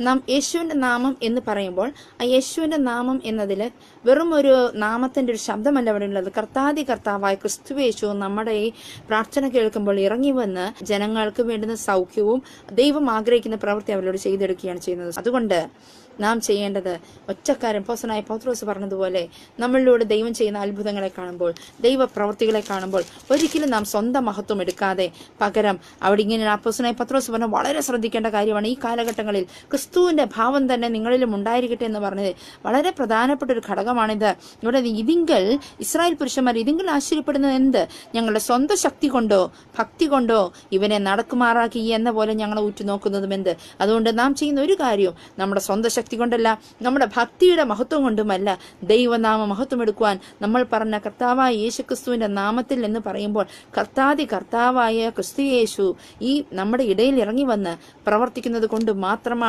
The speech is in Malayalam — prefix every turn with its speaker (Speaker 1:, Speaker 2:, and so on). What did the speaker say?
Speaker 1: നാം യേശുവിൻ്റെ നാമം എന്ന് പറയുമ്പോൾ ആ യേശുവിൻ്റെ നാമം എന്നതിൽ വെറും ഒരു നാമത്തിൻ്റെ ഒരു ശബ്ദമല്ല അവിടെ ഉള്ളത്. കർത്താവായ ക്രിസ്തുയേശു നമ്മുടെ ഈ പ്രാർത്ഥന കേൾക്കുമ്പോൾ ഇറങ്ങി വന്ന് ജനങ്ങൾക്ക് വേണ്ടുന്ന സൗഖ്യവും ദൈവം ആഗ്രഹിക്കുന്ന പ്രവൃത്തി അവരോട് ചെയ്തെടുക്കുകയാണ് ചെയ്യുന്നത്. അതുകൊണ്ട് നാം ചെയ്യേണ്ടത് ഒറ്റക്കാരൻ അപ്പോസ്തലനായ പൗത്രോസ് പറഞ്ഞതുപോലെ നമ്മളിലൂടെ ദൈവം ചെയ്യുന്ന അത്ഭുതങ്ങളെ കാണുമ്പോൾ, ദൈവ പ്രവൃത്തികളെ കാണുമ്പോൾ ഒരിക്കലും നാം സ്വന്തം മഹത്വം എടുക്കാതെ പകരം അവിടെ ഇങ്ങനെ അപ്പോസ്തലനായ പത്രോസ് പറഞ്ഞ വളരെ ശ്രദ്ധിക്കേണ്ട കാര്യമാണ്. ഈ കാലഘട്ടങ്ങളിൽ ക്രിസ്തുവിൻ്റെ ഭാവം തന്നെ നിങ്ങളിലും ഉണ്ടായിരിക്കട്ടെ എന്ന് പറഞ്ഞത് വളരെ പ്രധാനപ്പെട്ട ഒരു ഘടകമാണിത്. ഇവിടെ ഇതിങ്കൽ ഇസ്രായേൽ പുരുഷന്മാർ ഇതിങ്കൽ ആശ്ചര്യപ്പെടുന്നത് എന്ത്? ഞങ്ങളുടെ സ്വന്തം ശക്തി കൊണ്ടോ ഭക്തി കൊണ്ടോ ഇവനെ നടക്കുമാറാക്കി എന്ന പോലെ ഞങ്ങളെ ഉറ്റുനോക്കുന്നതും എന്ത്? അതുകൊണ്ട് നാം ചെയ്യുന്ന ഒരു കാര്യവും നമ്മുടെ സ്വന്തം ശക്തി കൊണ്ടല്ല, നമ്മുടെ ഭക്തിയുടെ മഹത്വം കൊണ്ടുമല്ല. ദൈവനാമ മഹത്വം എടുക്കുവാൻ നമ്മൾ പറഞ്ഞ കർത്താവായ യേശു ക്രിസ്തുവിന്റെ നാമത്തിൽ എന്ന് പറയുമ്പോൾ കർത്താവായ ക്രിസ്തു യേശു ഈ നമ്മുടെ ഇടയിൽ ഇറങ്ങി വന്ന് പ്രവർത്തിക്കുന്നത് കൊണ്ട് മാത്രമാണ്